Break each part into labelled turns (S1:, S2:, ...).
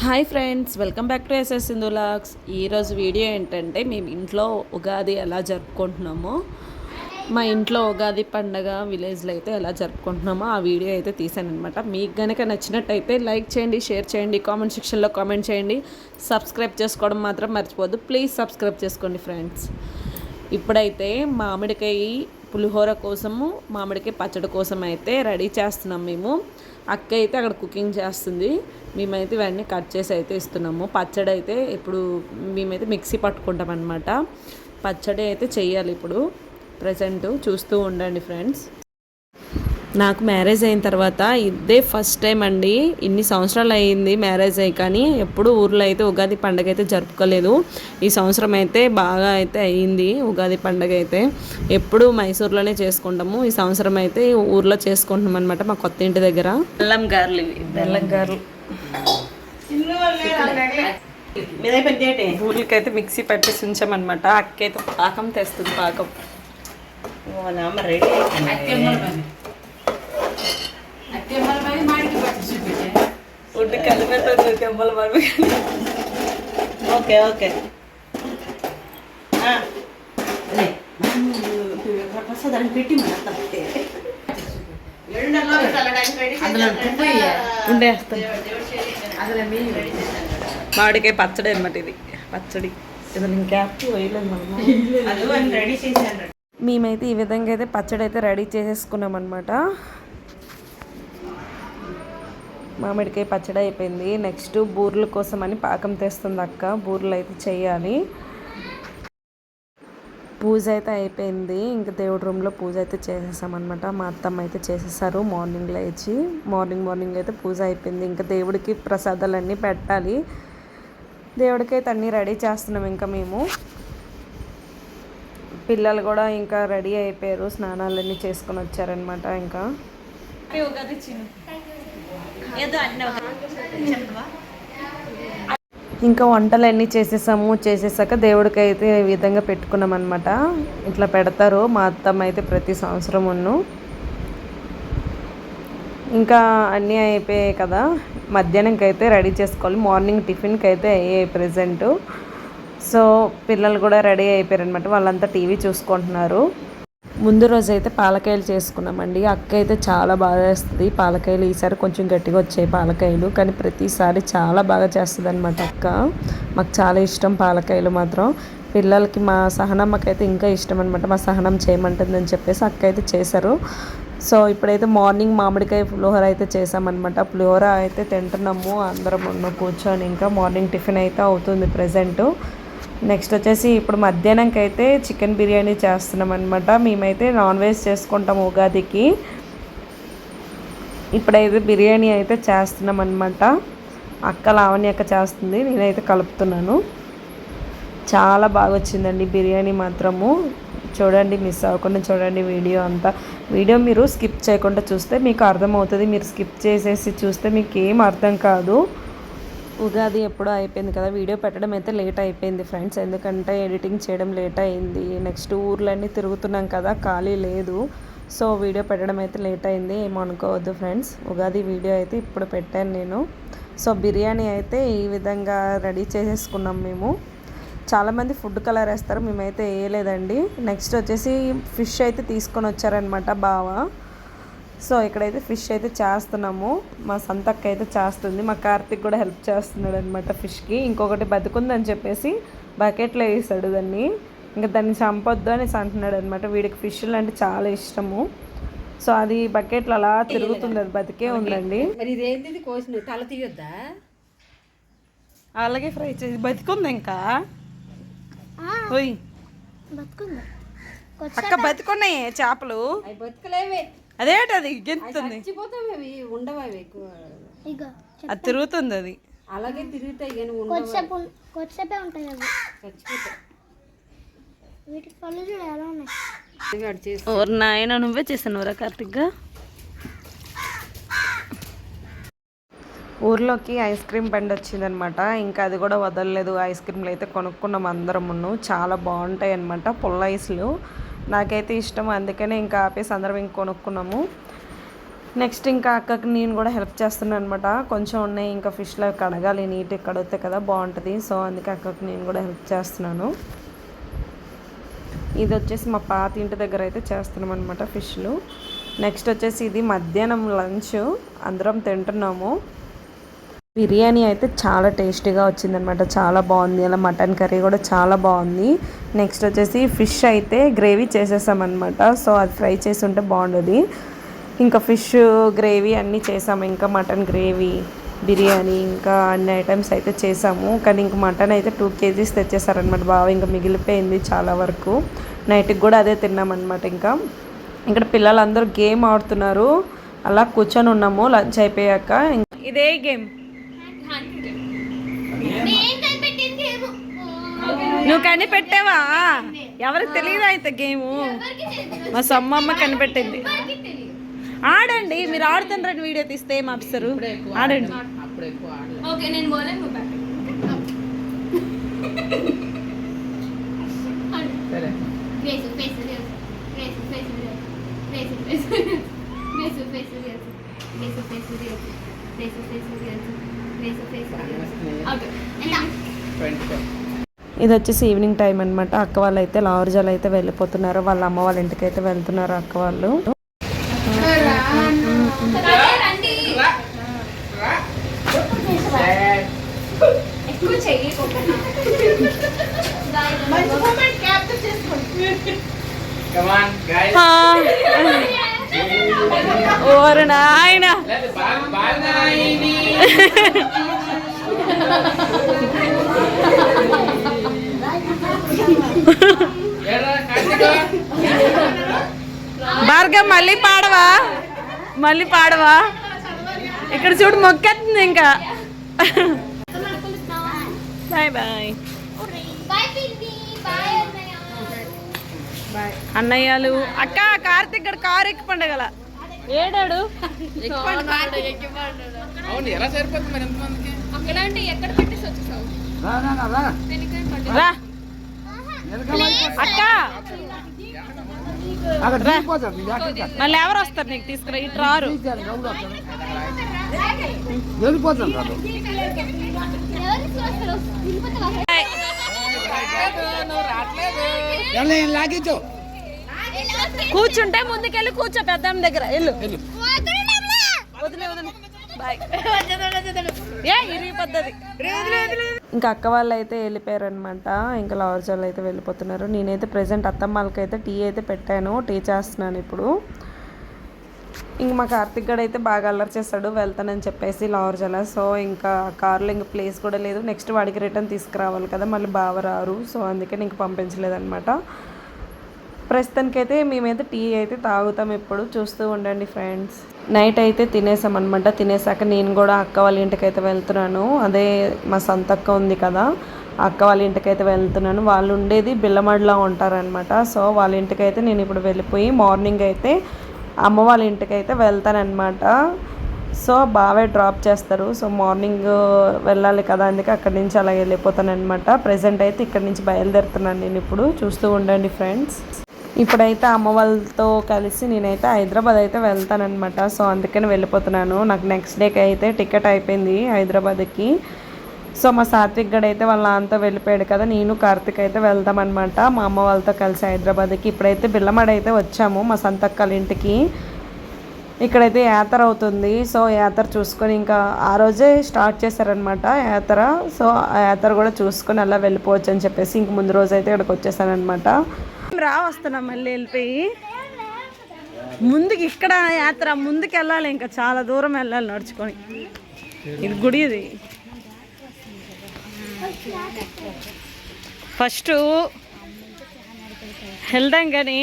S1: Hi friends, welcome back to SS Sindhu vlogs. ఈరోజు video ఏంటంటే మేము ఇంట్లో ఉగాది ఎలా జరుపుకుంటున్నామో, మా ఇంట్లో ఉగాది పండగ విలేజ్లో అయితే ఎలా జరుపుకుంటున్నామో ఆ వీడియో అయితే తీసాను అనమాట. మీకు కనుక నచ్చినట్టయితే లైక్ చేయండి, షేర్ చేయండి, కామెంట్ సెక్షన్లో కామెంట్ చేయండి. సబ్స్క్రైబ్ చేసుకోవడం మాత్రం మర్చిపోద్దు. ప్లీజ్ సబ్స్క్రైబ్ చేసుకోండి ఫ్రెండ్స్. ఇప్పుడైతే మామిడికాయ పులిహోర కోసము, మామిడికాయ పచ్చడి కోసం అయితే రెడీ చేస్తున్నాం మేము. అక్క అయితే అక్కడ కుకింగ్ చేస్తుంది, మేమైతే ఇవన్నీ కట్ చేసి అయితే ఇస్తున్నాము. పచ్చడి అయితే ఇప్పుడు మేమైతే మిక్సీ పట్టుకుంటాం అనమాట. పచ్చడి అయితే చెయ్యాలి ఇప్పుడు. ప్రజెంట్ చూస్తూ ఉండండి ఫ్రెండ్స్. నాకు మ్యారేజ్ అయిన తర్వాత ఇదే ఫస్ట్ టైం అండి. ఇన్ని సంవత్సరాలు అయ్యింది మ్యారేజ్ అయ్యి, కానీ ఎప్పుడు ఊర్లో అయితే ఉగాది పండుగ అయితే జరుపుకోలేదు. ఈ సంవత్సరం అయితే బాగా అయితే అయ్యింది ఉగాది పండుగ అయితే. ఎప్పుడు మైసూర్లోనే చేసుకుంటాము, ఈ సంవత్సరం అయితే ఊర్లో చేసుకుంటున్నాం అనమాట, మా కొత్త ఇంటి దగ్గర. బెల్లం గారెలు, ఇవి బెల్లం గారెలు. ఊర్లకైతే మిక్సీ పట్టేసి ఉంచామన్నమాట. అక్క అయితే పాకం తెస్తుంది. పాకం రెడీ. ఉడ్డు కలిపెట్టు తెమ్మల మమ్మీ.
S2: ఓకే ఓకే దాన్ని పెట్టి
S1: మామిడికాయ పచ్చడి అనమాట ఇది. పచ్చడి ఏదైనా క్యాప్ వేయలేదు మనం.
S2: రెడీ చేశాను.
S1: మేమైతే ఈ విధంగా అయితే పచ్చడి అయితే రెడీ చేసేసుకున్నాం అనమాట. మామిడికాయ పచ్చడి అయిపోయింది. నెక్స్ట్ బూర్ల కోసం అని పాకం తెస్తుంది అక్క. బూర్లు అయితే చేయాలి. పూజ అయితే అయిపోయింది. ఇంకా దేవుడి రూమ్లో పూజ అయితే చేసేసామన్నమాట. మా అత్తమ్మ అయితే చేసేసారు మార్నింగ్ లేచి. మార్నింగ్ అయితే పూజ అయిపోయింది. ఇంకా దేవుడికి ప్రసాదాలన్నీ పెట్టాలి. దేవుడికి అయితే అన్నీ రెడీ చేస్తున్నాం ఇంకా మేము. పిల్లలు కూడా ఇంకా రెడీ అయిపోయారు, స్నానాలన్నీ చేసుకొని వచ్చారనమాట. ఇంకా వంటలన్నీ చేసేసాక దేవుడికి అయితే ఈ విధంగా పెట్టుకున్నాం అనమాట. ఇట్లా పెడతారు మా అత్తమ్మ అయితే ప్రతి సంవత్సరం. ఇంకా అన్నీ అయిపోయాయి కదా, మధ్యాహ్నంకి అయితే రెడీ చేసుకోవాలి. మార్నింగ్ టిఫిన్కి అయితే అయ్యాయి ప్రజెంటు. సో పిల్లలు కూడా రెడీ అయిపోయారు అనమాట. వాళ్ళంతా టీవీ చూసుకుంటున్నారు. ముందు రోజు అయితే పాలకాయలు చేసుకున్నామండి. అక్క అయితే చాలా బాగా చేస్తుంది పాలకాయలు. ఈసారి కొంచెం గట్టిగా వచ్చాయి పాలకాయలు, కానీ ప్రతిసారి చాలా బాగా చేస్తుంది అనమాట అక్క. మాకు చాలా ఇష్టం పాలకాయలు మాత్రం. పిల్లలకి మా సహనమ్మకి అయితే ఇంకా ఇష్టం అనమాట. మా సహనం చేయమంటుందని చెప్పేసి అక్క అయితే చేశారు. సో ఇప్పుడైతే మార్నింగ్ మామిడికాయ పులిహోర అయితే చేసామన్నమాట. పులిహోర అయితే తింటున్నాము అందరం కూర్చొని. ఇంకా మార్నింగ్ టిఫిన్ అయితే అవుతుంది ప్రజెంటు. నెక్స్ట్ వచ్చేసి ఇప్పుడు మధ్యాహ్నంకి అయితే చికెన్ బిర్యానీ చేస్తున్నాం అనమాట. మేమైతే నాన్ వెజ్ చేసుకుంటాం ఉగాదికి. ఇప్పుడైతే బిర్యానీ అయితే చేస్తున్నాం అనమాట. అక్క లావణ్య అక్క చేస్తుంది, నేనైతే కలుపుతున్నాను. చాలా బాగా వచ్చిందండి బిర్యానీ మాత్రము. చూడండి, మిస్ అవ్వకుండా చూడండి వీడియో అంతా. వీడియో మీరు స్కిప్ చేయకుండా చూస్తే మీకు అర్థమవుతుంది. మీరు స్కిప్ చేసేసి చూస్తే మీకు ఏం అర్థం కాదు. ఉగాది ఎప్పుడో అయిపోయింది కదా, వీడియో పెట్టడం అయితే లేట్ అయిపోయింది ఫ్రెండ్స్. ఎందుకంటే ఎడిటింగ్ చేయడం లేట్ అయింది. నెక్స్ట్ ఊర్లన్నీ తిరుగుతున్నాం కదా, ఖాళీ లేదు. సో వీడియో పెట్టడం అయితే లేట్ అయింది, ఏమనుకోవద్దు ఫ్రెండ్స్. ఉగాది వీడియో అయితే ఇప్పుడు పెట్టాను నేను. సో బిర్యానీ అయితే ఈ విధంగా రెడీ చేసేసుకున్నాం మేము. చాలామంది ఫుడ్ కలర్ వేస్తారు, మేమైతే వేయలేదండి. నెక్స్ట్ వచ్చేసి ఫిష్ అయితే తీసుకొని వచ్చారనమాట బావ. సో ఇక్కడైతే ఫిష్ అయితే చేస్తున్నాము. మా సంతక్క అయితే చేస్తుంది, మా కార్తిక్ కూడా హెల్ప్ చేస్తున్నాడు అనమాట ఫిష్కి. ఇంకొకటి బతుకుందని చెప్పేసి బకెట్లో వేసాడు దాన్ని. ఇంకా దాన్ని చంపొద్దు అని అంటున్నాడు అనమాట. వీడికి ఫిష్లు అంటే చాలా ఇష్టము. సో అది బకెట్లో అలా తిరుగుతుంది, అది బతికే ఉందండి. అలాగే ఫ్రై చేసి బతికుంది. ఇంకా అక్క బతుకున్నాయి చేపలు. అదేంటది గెంతుతుంది, అది తిరుగుతుంది. అది
S3: అలాగే తిరుగుతాయి.
S1: నాయన నువ్వే చేసానురా కార్తిక్గా. ఊర్లోకి ఐస్ క్రీమ్ బండి వచ్చిందనమాట. ఇంకా అది కూడా వదలలేదు. ఐస్ క్రీమ్లు అయితే కొనుక్కున్నాం అందరమును. చాలా బాగుంటాయి అనమాట పుల్ల ఐస్లు. నాకైతే ఇష్టం, అందుకనే ఇంకా ఆపేసి అందరం ఇంక కొనుక్కున్నాము. నెక్స్ట్ ఇంకా అక్కకి నేను కూడా హెల్ప్ చేస్తున్నాను అనమాట. కొంచెం ఉన్నాయి ఇంకా ఫిష్లో కడగాలి, నీట్గా కడిగితే కదా బాగుంటుంది. సో అందుకే అక్కకి నేను కూడా హెల్ప్ చేస్తున్నాను. ఇది వచ్చేసి మా పాత ఇంటి దగ్గర అయితే చేస్తున్నాం అనమాట ఫిష్లు. నెక్స్ట్ వచ్చేసి ఇది మధ్యాహ్నం లంచ్, అందరం తింటున్నాము. బిర్యానీ అయితే చాలా టేస్టీగా వచ్చిందనమాట, చాలా బాగుంది. అలా మటన్ కర్రీ కూడా చాలా బాగుంది. నెక్స్ట్ వచ్చేసి ఫిష్ అయితే గ్రేవీ చేసేసామన్నమాట. సో అది ఫ్రై చేసి ఉంటే బాగుండేది. ఇంకా ఫిష్ గ్రేవీ అన్నీ చేసాము. ఇంకా మటన్ గ్రేవీ, బిర్యానీ, ఇంకా అన్ని ఐటమ్స్ అయితే చేసాము. కానీ ఇంక మటన్ అయితే 2 kgs తెచ్చేసారనమాట బాగా. ఇంకా మిగిలిపోయింది చాలా వరకు. నైట్కి కూడా అదే తిన్నామన్నమాట. ఇంకా ఇక్కడ పిల్లలందరూ గేమ్ ఆడుతున్నారు. అలా కూర్చొని ఉన్నాము లంచ్ అయిపోయాక. ఇదే గేమ్ నువ్వు కనిపెట్టావా? ఎవరికి తెలియదు అయితే గేము. మా సమ్మమ్మ కనిపెట్టింది. ఆడండి, మీరు ఆడుతుండ్రని వీడియో తీస్తే ఏం ఆపిస్తారు? ఆడండి. ఇది వచ్చేసి ఈవినింగ్ టైం అనమాట. అక్క వాళ్ళు అయితే లార్జాలు అయితే వెళ్ళిపోతున్నారు. వాళ్ళ అమ్మ వాళ్ళ ఇంటికి అయితే వెళ్తున్నారు అక్క వాళ్ళు. ఓరు నాయనా, భార్గవ్ మళ్ళీ పాడవా? మళ్ళీ పాడవా? ఇక్కడ చూడు మొక్కేస్తుంది ఇంకా. బాయ్ బాయ్ అన్నయ్యలు. అక్క కార్తిక్ గడు కారు ఎక్కి పండగల ఏడాడు. రా అక్క, మళ్ళీ ఎవరు వస్తారు నీకు తీసుకురా? ఇటు రారు. కూర్చుంటే ముందుకెళ్ళి కూర్చో పెద్దమ్మ దగ్గర. వెళ్ళు. ఇంకా అక్క వాళ్ళు అయితే వెళ్ళిపోయారు అనమాట. ఇంకా లార్జ్ వాళ్ళు అయితే వెళ్ళిపోతున్నారు. నేనైతే ప్రెసెంట్ అత్తమ్మ వాళ్ళకి అయితే టీ అయితే పెట్టాను, టీ చేస్తున్నాను ఇప్పుడు. ఇంక మా కార్తిక్ గడు అయితే బాగా అల్లరి చేస్తాడు వెళ్తానని చెప్పేసి లార్జ్ అలా. సో ఇంకా కార్లో ఇంకా ప్లేస్ కూడా లేదు. నెక్స్ట్ వాడికి రిటర్న్ తీసుకురావాలి కదా, మళ్ళీ బావ రారు. సో అందుకని ఇంక పంపించలేదన్నమాట. ప్రస్తుతానికైతే మేమైతే టీ అయితే తాగుతాం. ఇప్పుడు చూస్తూ ఉండండి ఫ్రెండ్స్. నైట్ అయితే తినేసామన్నమాట. తినేసాక నేను కూడా అక్క వాళ్ళ ఇంటికి అయితే వెళ్తున్నాను. అదే మా సొంత అక్క ఉంది కదా, అక్క వాళ్ళ ఇంటికి అయితే వెళ్తున్నాను. వాళ్ళు ఉండేది బిల్లమడిలో ఉంటారనమాట. సో వాళ్ళ ఇంటికి అయితే నేను ఇప్పుడు వెళ్ళిపోయి మార్నింగ్ అయితే అమ్మ వాళ్ళ ఇంటికి అయితే వెళ్తానన్నమాట. సో బావే డ్రాప్ చేస్తారు. సో మార్నింగ్ వెళ్ళాలి కదా, అందుకే అక్కడి నుంచి అలా వెళ్ళిపోతాను అనమాట. ప్రజెంట్ అయితే ఇక్కడి నుంచి బయలుదేరుతున్నాను నేను ఇప్పుడు. చూస్తూ ఉండండి ఫ్రెండ్స్. ఇప్పుడైతే అమ్మ వాళ్ళతో కలిసి నేనైతే హైదరాబాద్ అయితే వెళ్తానమాట. సో అందుకని వెళ్ళిపోతున్నాను. నాకు నెక్స్ట్ డేకి అయితే టికెట్ అయిపోయింది హైదరాబాద్కి. సో మా సాత్విక్ గడు అయితే వాళ్ళ నాన్నతో వెళ్ళిపోయాడు కదా, నేను కార్తిక్ అయితే వెళ్దామన్నమాట మా అమ్మ వాళ్ళతో కలిసి హైదరాబాద్కి. ఇప్పుడైతే బిల్లమడ అయితే వచ్చాము మా సంతక్కల ఇంటికి. ఇక్కడైతే యాత్ర అవుతుంది. సో యాత్ర చూసుకొని ఇంకా ఆ రోజే స్టార్ట్ చేశారనమాట యాత్ర. సో ఆ యాత్ర కూడా చూసుకొని అలా వెళ్ళిపోవచ్చు అని చెప్పేసి ఇంక ముందు రోజు అయితే ఇక్కడికి వచ్చేసానమాట. వస్తున్నాం మళ్ళీ వెళ్ళిపోయి ముందుకి. ఇక్కడ యాత్ర ముందుకు వెళ్ళాలి, ఇంకా చాలా దూరం వెళ్ళాలి నడుచుకొని. ఇది గుడి, ఇది ఫస్ట్ వెళ్దాం కానీ.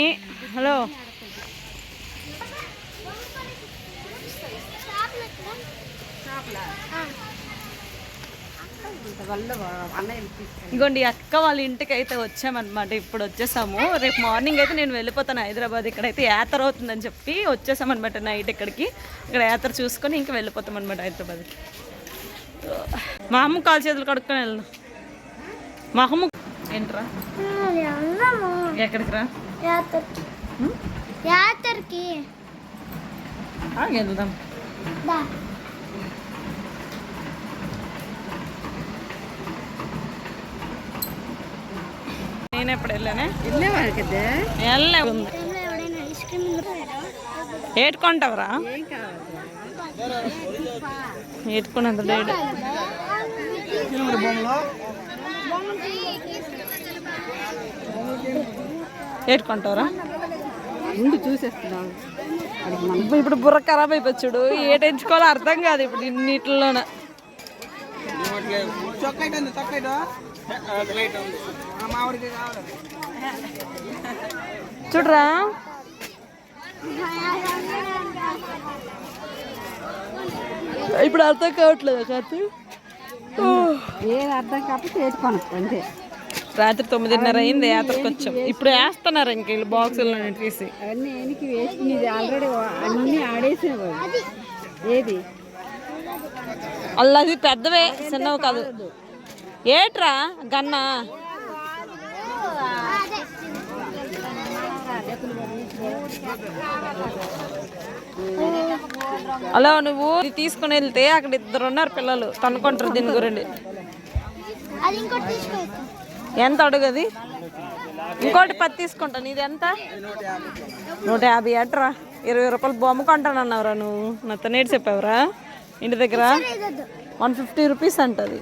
S1: హలో ఇంకోండి అక్క వాళ్ళ ఇంటికి అయితే వచ్చామన్నమాట. ఇప్పుడు వచ్చేసాము. రేపు మార్నింగ్ అయితే నేను వెళ్ళిపోతాను హైదరాబాద్. ఇక్కడైతే యాత్ర అవుతుందని చెప్పి వచ్చేసామన్నమాట నైట్ ఇక్కడికి. ఇక్కడ యాత్ర చూసుకొని ఇంకా వెళ్ళిపోతాం అనమాట హైదరాబాద్కి. మా అమ్మ కాలు చేతులు కడుక్కొని వెళ్దాం. మా అమ్మ ఏంట్రా ఎక్కడికి రా? యాత్రకి. వెళ్దాం. నేను ఎప్పుడు వెళ్ళానే వెళ్ళే ఉంది. ఏటుకుంటావరా? ఏటుకున్నంత డేట్ ఏటుకుంటావరా?
S2: చూసేస్తున్నాం.
S1: ఇప్పుడు బుర్ర ఖరాబ్ అయిపోయాడు. ఏట ఎంచుకోవాలో అర్థం కాదు ఇప్పుడు ఇన్నిటిలోన. చూడరా ఇప్పుడు అర్థం కావట్లేదు.
S2: ఏది అర్థం కాకపోతే వేసుకొని అంతే.
S1: రాత్రి 9:30 అయింది యాత్రకు వచ్చాం. ఇప్పుడు వేస్తున్నారు ఇంక వీళ్ళు బాక్సుల్లో తీసి.
S2: అవన్నీ వెనక్కి వేసుకునేది ఆల్రెడీ అన్నీ ఆడేసేవాడు. ఏది
S1: అల్లది పెద్దవే, చిన్నవి కాదు. ఏట్రా గన్న అలా నువ్వు తీసుకుని వెళ్తే అక్కడ 2 ఉన్నారు పిల్లలు తనుకుంటారు దీని గురించి. ఎంత అడుగది? ఇంకోటి 10 తీసుకుంటాను. ఇది ఎంత? 150 ఏట్రా. 20 రూపాయలు బొమ్మ కొంటానన్నావురా నువ్వు. నాతో నేటి చెప్పావురా ఇంటి దగ్గర. 150 రూపీస్ అంటది.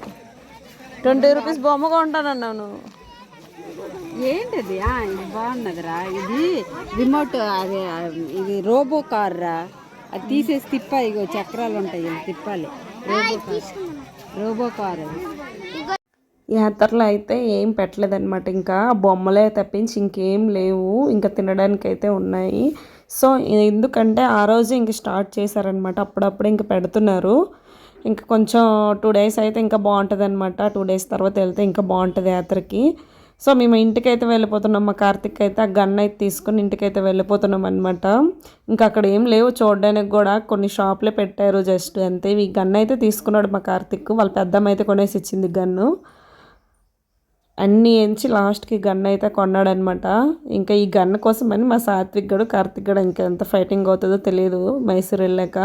S1: 20 రూపీస్ బొమ్మ కొంటానన్నావు నువ్వు.
S2: ఏంటది? ఇది బాగున్నదిరా. ఇది రిమోట్, అది ఇది రోబో కార్ రా. అది తీసేసి తిప్పాలి. ఇగో చక్రాలు ఉంటాయి, తిప్పాలి. Robo car.
S1: యాత్రలో అయితే ఏం పెట్టలేదన్నమాట. ఇంకా బొమ్మలే తప్పించి ఇంకేం లేవు. ఇంకా తినడానికి అయితే ఉన్నాయి. సో ఎందుకంటే ఆ రోజు ఇంక స్టార్ట్ చేశారనమాట. అప్పుడప్పుడు ఇంక పెడుతున్నారు. ఇంకా కొంచెం 2 డేస్ అయితే ఇంకా బాగుంటుంది అనమాట. 2 డేస్ తర్వాత వెళ్తే ఇంకా బాగుంటుంది యాత్రకి. సో మేము ఇంటికైతే వెళ్ళిపోతున్నాం. మా కార్తిక్ అయితే ఆ గన్ అయితే తీసుకొని ఇంటికైతే వెళ్ళిపోతున్నాం అనమాట. ఇంకా అక్కడ ఏం లేవు చూడడానికి కూడా. కొన్ని షాప్లే పెట్టారు జస్ట్ అంతే. ఈ గన్ అయితే తీసుకున్నాడు మా కార్తిక్. వాళ్ళ పెద్దమ్మ అయితే కొనేసి ఇచ్చింది గన్ను. అన్నీ ఎంచి లాస్ట్కి గన్ అయితే కొన్నాడనమాట. ఇంకా ఈ గన్ కోసమని మా సాత్విక్ గడు కార్తిక్ గడు ఇంకా ఎంత ఫైటింగ్ అవుతుందో తెలియదు మైసూర్ వెళ్ళాక.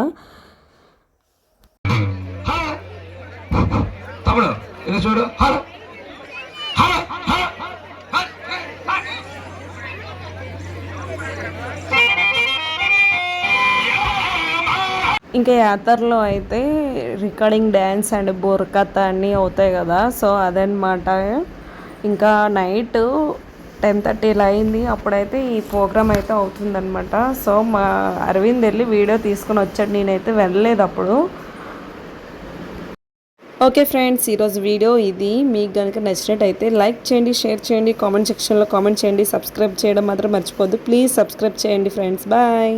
S1: ఇంకా యాత్రలో అయితే రికార్డింగ్ డ్యాన్స్ అండ్ బుర్కథ అన్నీ అవుతాయి కదా. సో అదనమాట. ఇంకా నైట్ 10:30 ఇలా అయింది. అప్పుడైతే ఈ ప్రోగ్రామ్ అయితే అవుతుందన్నమాట. సో మా అరవింద్ వెళ్ళి వీడియో తీసుకొని వచ్చాడు. నేనైతే వెళ్ళలేదు అప్పుడు. ఓకే ఫ్రెండ్స్, ఈరోజు వీడియో ఇది. మీకు కనుక నచ్చినట్టయితే లైక్ చేయండి, షేర్ చేయండి, కామెంట్ సెక్షన్లో కామెంట్ చేయండి, సబ్స్క్రైబ్ చేయడం మాత్రం మర్చిపోద్దు. ప్లీజ్ సబ్స్క్రైబ్ చేయండి ఫ్రెండ్స్. బాయ్.